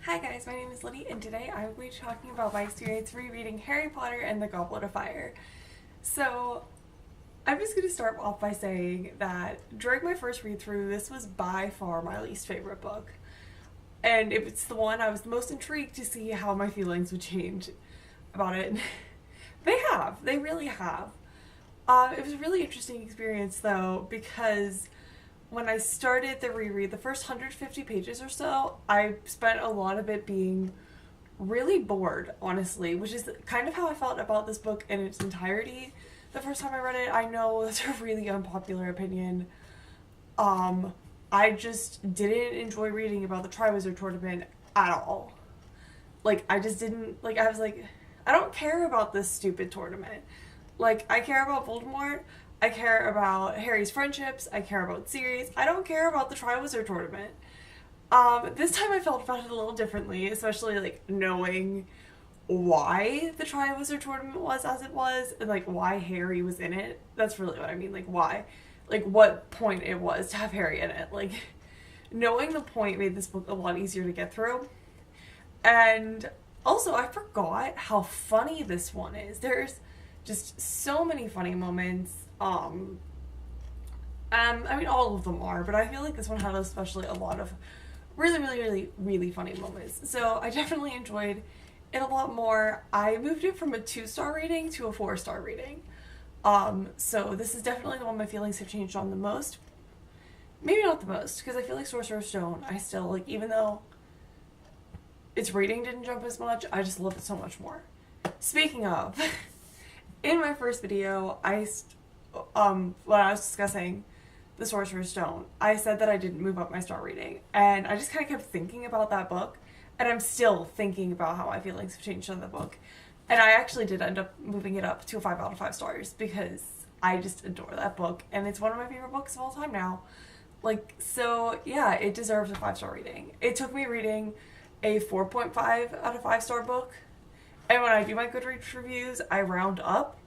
Hi guys, my name is Lyddie, and today I will be talking about my experience rereading Harry Potter and the Goblet of Fire. So, I'm just going to start off by saying that during my first read through, this was by far my least favorite book. And it's the one I was the most intrigued to see how my feelings would change about it. They really have. It was a really interesting experience though, because when I started the reread, the first 150 pages or so, I spent a lot of it being really bored, honestly, which is kind of how I felt about this book in its entirety. The first time I read it, I know that's a really unpopular opinion. I just didn't enjoy reading about the Triwizard Tournament at all. I just didn't, I was like, I don't care about this stupid tournament. I care about Voldemort, I care about Harry's friendships, I care about Sirius, I don't care about the Triwizard Tournament. This time I felt about it a little differently, especially, knowing why the Triwizard Tournament was as it was, and, why Harry was in it. That's really what I mean, why. What point it was to have Harry in it. Knowing the point made this book a lot easier to get through. And also, I forgot how funny this one is. There's just so many funny moments. I mean, all of them are, but I feel like this one had especially a lot of really funny moments. So I definitely enjoyed it a lot more. I moved it from a 2-star rating to a 4-star rating. So this is definitely the one my feelings have changed on the most. Maybe not the most, because I feel like Sorcerer's Stone, I still, even though its rating didn't jump as much, I just love it so much more. Speaking of, in my first video, when I was discussing the Sorcerer's Stone, I said that I didn't move up my star rating, and I just kind of kept thinking about that book, and I'm still thinking about how my feelings have changed on the book, and I actually did end up moving it up to a 5 out of 5 stars, because I just adore that book, and it's one of my favorite books of all time now. So, yeah, it deserves a 5-star rating. It took me reading a 4.5 out of 5-star book, and when I do my Goodreads reviews, I round up.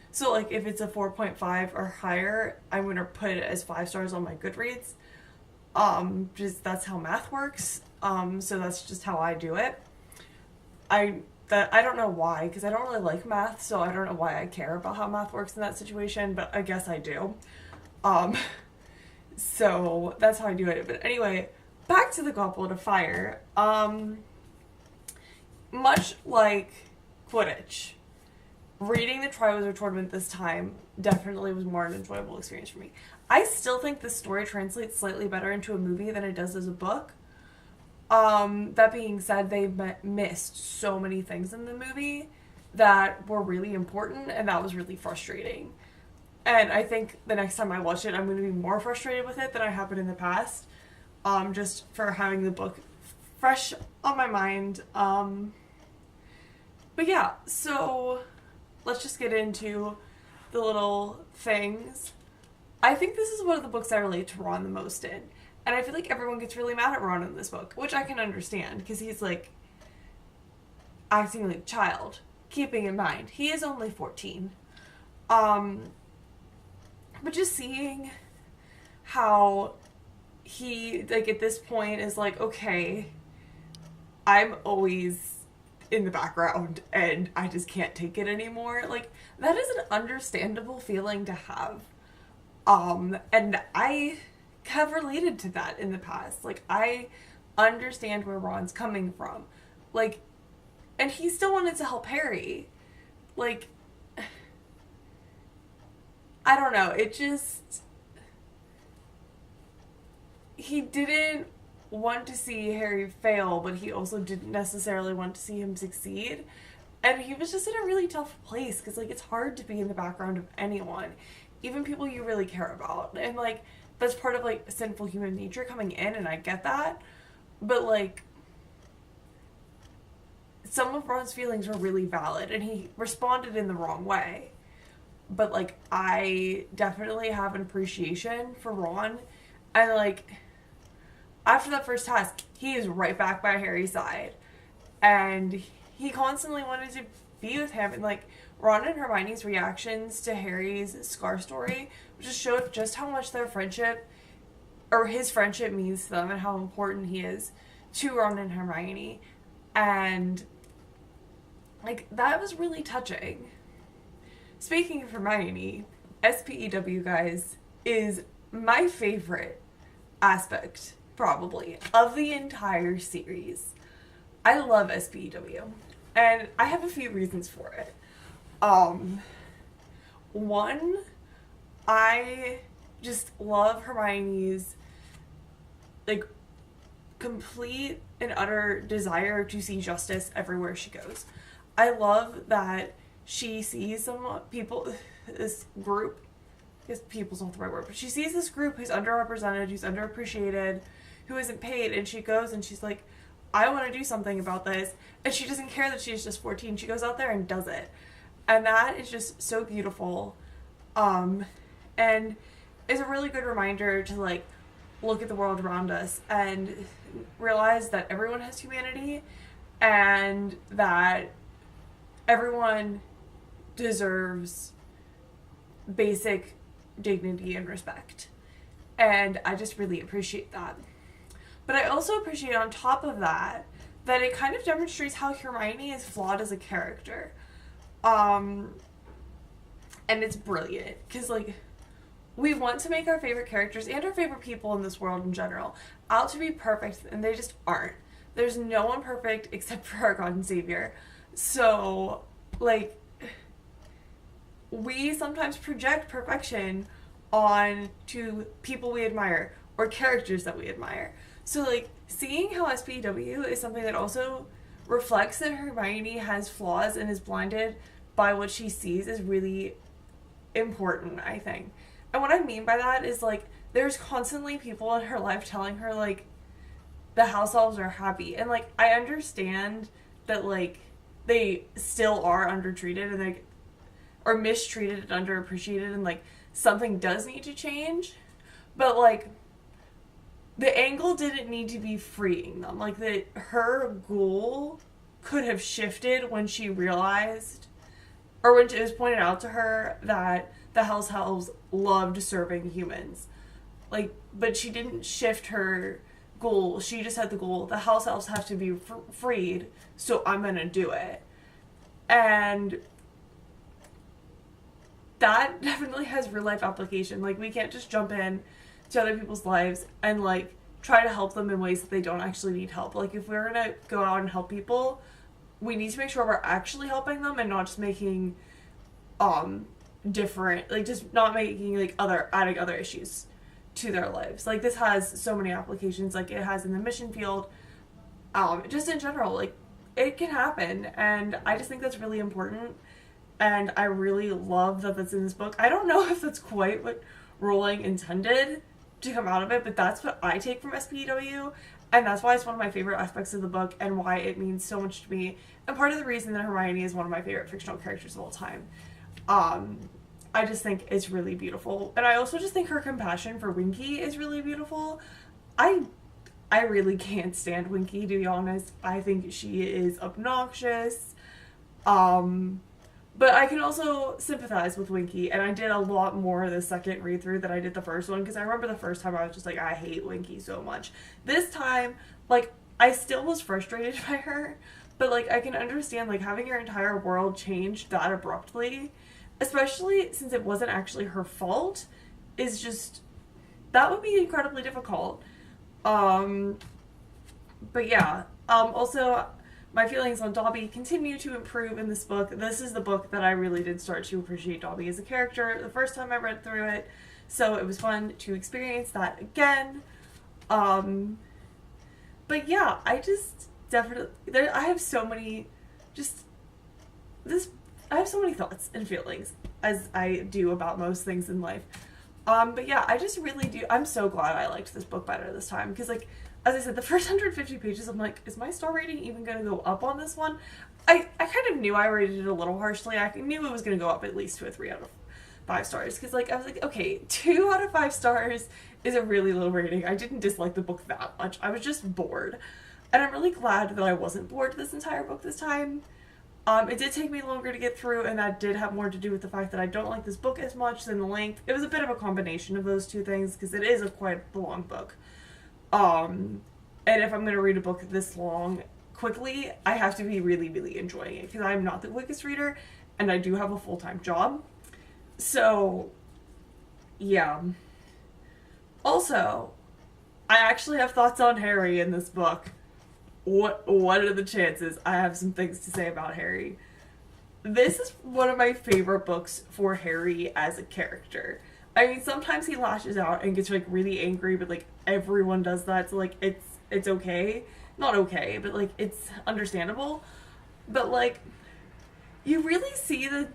So, if it's a 4.5 or higher, I'm going to put it as 5 stars on my Goodreads. Just that's how math works. So that's just how I do it. I don't know why, because I don't really like math, so I don't know why I care about how math works in that situation, but I guess I do. So that's how I do it. But anyway, back to the Goblet of Fire. Much like Quidditch, reading the Triwizard Tournament this time definitely was more an enjoyable experience for me. I still think the story translates slightly better into a movie than it does as a book. That being said, they missed so many things in the movie that were really important, and that was really frustrating. And I think the next time I watch it, I'm going to be more frustrated with it than I have been in the past, just for having the book fresh on my mind. But yeah, so let's just get into the little things. I think this is one of the books I relate to Ron the most in. And I feel like everyone gets really mad at Ron in this book, which I can understand, because he's, acting like a child. Keeping in mind, he is only 14. But just seeing how he, at this point is okay, I'm always in the background and I just can't take it anymore. That is an understandable feeling to have. And I have related to that in the past. I understand where Ron's coming from. And he still wanted to help Harry. I don't know, it just, he didn't want to see Harry fail, but he also didn't necessarily want to see him succeed. And he was just in a really tough place, because, it's hard to be in the background of anyone, even people you really care about. And, that's part of, sinful human nature coming in, and I get that. But, some of Ron's feelings were really valid, and he responded in the wrong way. But, I definitely have an appreciation for Ron. And, after that first task, he is right back by Harry's side. And he constantly wanted to be with him. And, Ron and Hermione's reactions to Harry's Scar story just showed just how much their friendship, or his friendship, means to them, and how important he is to Ron and Hermione. And, like, that was really touching. Speaking of Hermione, SPEW, guys, is my favorite aspect, probably, of the entire series. I love SPEW, and I have a few reasons for it. One, I just love Hermione's, like, complete and utter desire to see justice everywhere she goes. I love that she sees this group, I guess people's not the right word, but she sees this group who's underrepresented, who's underappreciated, who isn't paid, and she goes and she's like, I want to do something about this. And she doesn't care that she's just 14. She goes out there and does it. And that is just so beautiful. And is a really good reminder to, like, look at the world around us and realize that everyone has humanity and that everyone deserves basic dignity and respect. And I just really appreciate that. But I also appreciate, on top of that, that it kind of demonstrates how Hermione is flawed as a character. And it's brilliant. Because, like, we want to make our favorite characters and our favorite people in this world in general out to be perfect, and they just aren't. There's no one perfect except for our God and Savior. So, like, we sometimes project perfection on to people we admire or characters that we admire. So, like, seeing how SPEW is something that also reflects that Hermione has flaws and is blinded by what she sees is really important, I think. And what I mean by that is, like, there's constantly people in her life telling her, like, the house elves are happy. And, like, I understand that, like, they still are undertreated and, like, or mistreated and underappreciated, and, like, something does need to change. But, like, the angle didn't need to be freeing them. Like, her goal could have shifted when she realized, or when it was pointed out to her that the house elves loved serving humans. Like, but she didn't shift her goal. She just had the goal, the house elves have to be freed, so I'm gonna do it. And that definitely has real life application. Like, we can't just jump in to other people's lives and, like, try to help them in ways that they don't actually need help. Like, if we're gonna go out and help people, we need to make sure we're actually helping them and not just making different, like, just not making, like, adding other issues to their lives. Like, this has so many applications, like it has in the mission field, just in general. Like, it can happen, and I just think that's really important, and I really love that that's in this book. I don't know if that's quite what Rowling intended to come out of it, but that's what I take from SPEW, and that's why it's one of my favorite aspects of the book and why it means so much to me, and part of the reason that Hermione is one of my favorite fictional characters of all time. I just think it's really beautiful, and I also just think her compassion for Winky is really beautiful. I really can't stand Winky, to be honest. I think she is obnoxious, but I can also sympathize with Winky, and I did a lot more the second read through than I did the first one, because I remember the first time I was just like, I hate Winky so much. This time, like, I still was frustrated by her, but, like, I can understand, like, having your entire world changed that abruptly, especially since it wasn't actually her fault, is just, that would be incredibly difficult. But yeah, also, my feelings on Dobby continue to improve in this book. This is the book that I really did start to appreciate Dobby as a character the first time I read through it, so it was fun to experience that again. But yeah, I just definitely, I have so many thoughts and feelings, as I do about most things in life. But yeah, I just really do, I'm so glad I liked this book better this time, because, like, as I said, the first 150 pages, I'm like, is my star rating even going to go up on this one? I kind of knew I rated it a little harshly. I knew it was going to go up at least to a 3 out of 5 stars, because, like, I was like, okay, 2 out of 5 stars is a really low rating. I didn't dislike the book that much. I was just bored. And I'm really glad that I wasn't bored this entire book this time. It did take me longer to get through, and that did have more to do with the fact that I don't like this book as much than the length. It was a bit of a combination of those two things, because it is quite a long book. And if I'm going to read a book this long quickly, I have to be really, really enjoying it, because I'm not the quickest reader, and I do have a full-time job. So, yeah. Also, I actually have thoughts on Harry in this book. What are the chances? I have some things to say about Harry. This is one of my favorite books for Harry as a character. I mean, sometimes he lashes out and gets, like, really angry, but, like, everyone does that, so, like, it's okay. Not okay, but, like, it's understandable. But, like, you really see the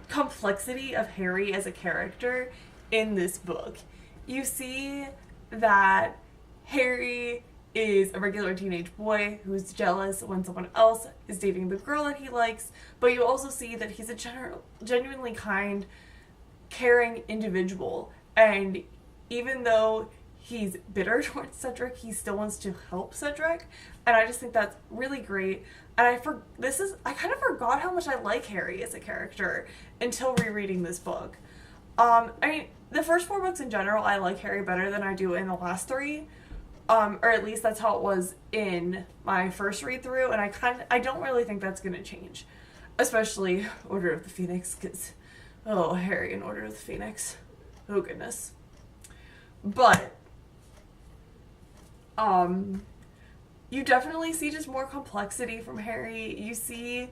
complexity of Harry as a character in this book. You see that Harry is a regular teenage boy who's jealous when someone else is dating the girl that he likes, but you also see that he's a genuinely kind, caring individual, and even though he's bitter towards Cedric, he still wants to help Cedric, and I just think that's really great. And I kind of forgot how much I like Harry as a character until rereading this book. I mean, the first 4 books in general, I like Harry better than I do in the last 3. Or at least that's how it was in my first read through, and I don't really think that's going to change. Especially Order of the Phoenix, because, oh, Harry and Order of the Phoenix. Oh, goodness. But, you definitely see just more complexity from Harry. You see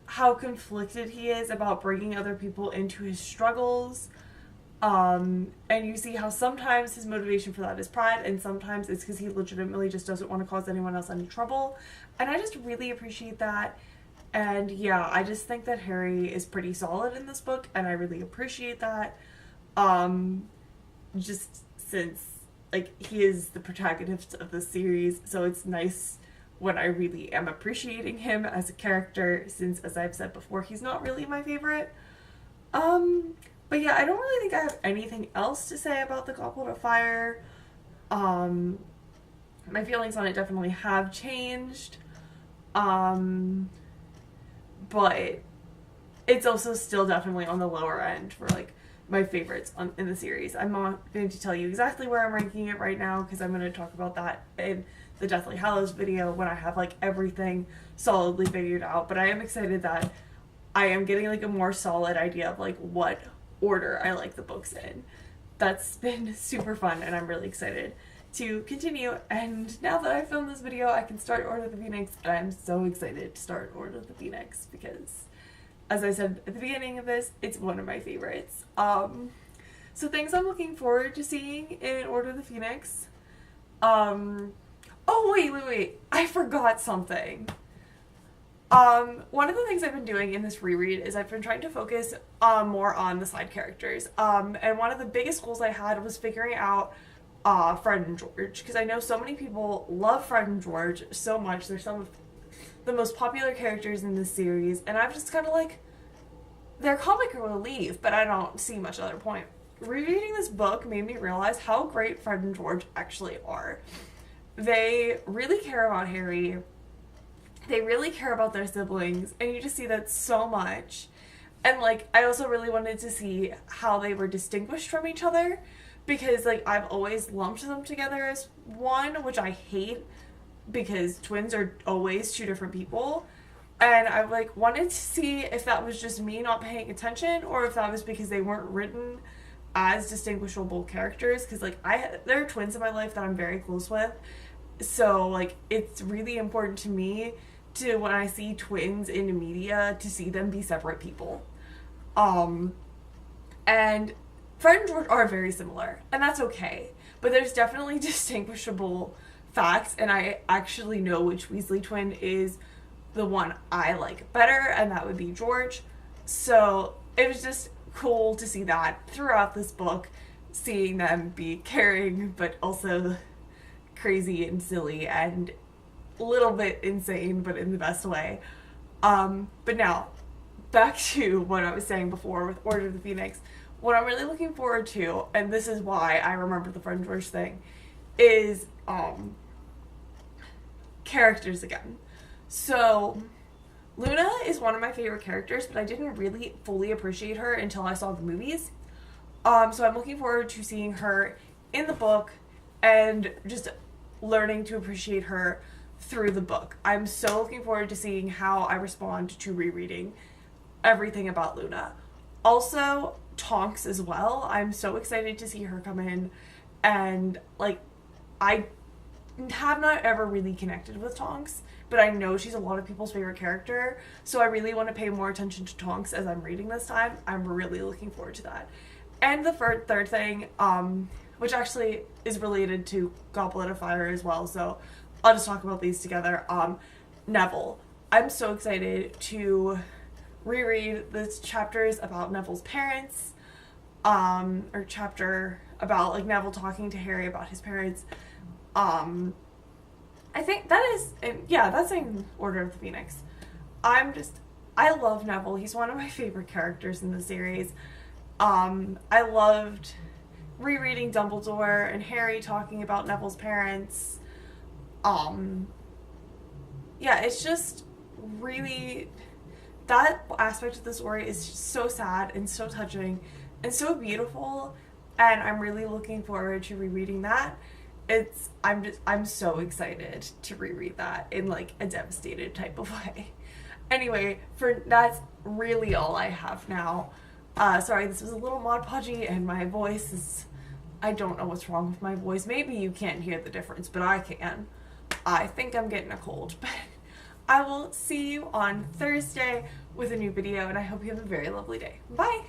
how conflicted he is about bringing other people into his struggles. And you see how sometimes his motivation for that is pride, and sometimes it's because he legitimately just doesn't want to cause anyone else any trouble. And I just really appreciate that. And yeah, I just think that Harry is pretty solid in this book, and I really appreciate that. Just since, like, he is the protagonist of the series, so it's nice when I really am appreciating him as a character, since, as I've said before, he's not really my favorite. But yeah, I don't really think I have anything else to say about the Goblet of Fire. My feelings on it definitely have changed. But it's also still definitely on the lower end for, like, my favorites in the series. I'm not going to tell you exactly where I'm ranking it right now, because I'm going to talk about that in the Deathly Hallows video when I have, like, everything solidly figured out. But I am excited that I am getting, like, a more solid idea of, like, what order I like the books in. That's been super fun, and I'm really excited to continue. And now that I filmed this video, I can start Order of the Phoenix, and I'm so excited to start Order of the Phoenix because, as I said at the beginning of this, it's one of my favorites. So things I'm looking forward to seeing in Order of the Phoenix. Oh, wait. I forgot something. One of the things I've been doing in this reread is I've been trying to focus more on the side characters. And one of the biggest goals I had was figuring out Fred and George, because I know so many people love Fred and George so much. They're some of the most popular characters in this series, and I'm just kind of like, they're comic relief, but I don't see much other point. Rereading this book made me realize how great Fred and George actually are. They really care about Harry. They really care about their siblings, and you just see that so much. And, like, I also really wanted to see how they were distinguished from each other, because, like, I've always lumped them together as one, which I hate, because twins are always 2 different people. And I, like, wanted to see if that was just me not paying attention, or if that was because they weren't written as distinguishable characters, because, like, there are twins in my life that I'm very close with, so, like, it's really important to me to, when I see twins in media, to see them be separate people. And Fred and George are very similar, and that's okay, but there's definitely distinguishable facts, and I actually know which Weasley twin is the one I like better, and that would be George. So it was just cool to see that throughout this book, seeing them be caring but also crazy and silly and a little bit insane, but in the best way. But now, back to what I was saying before with Order of the Phoenix. What I'm really looking forward to, and this is why I remember the Fred and George thing, is characters again. So Luna is one of my favorite characters, but I didn't really fully appreciate her until I saw the movies. So I'm looking forward to seeing her in the book and just learning to appreciate her through the book. I'm so looking forward to seeing how I respond to rereading everything about Luna. Also, Tonks as well. I'm so excited to see her come in, and like, I have not ever really connected with Tonks, but I know she's a lot of people's favorite character, so I really want to pay more attention to Tonks as I'm reading this time. I'm really looking forward to that. And the third thing, which actually is related to Goblet of Fire as well, so I'll just talk about these together. Neville. I'm so excited to reread the chapters about Neville's parents, or chapter about like Neville talking to Harry about his parents. I think that is, yeah, that's in Order of the Phoenix. I love Neville. He's one of my favorite characters in the series. I loved rereading Dumbledore and Harry talking about Neville's parents. Yeah, it's just really, that aspect of the story is just so sad and so touching and so beautiful, and I'm really looking forward to rereading that. I'm so excited to reread that in like a devastated type of way. Anyway, that's really all I have now. Sorry, this was a little Mod Podgy, and my voice is, I don't know what's wrong with my voice. Maybe you can't hear the difference, but I can. I think I'm getting a cold, but I will see you on Thursday with a new video, and I hope you have a very lovely day. Bye!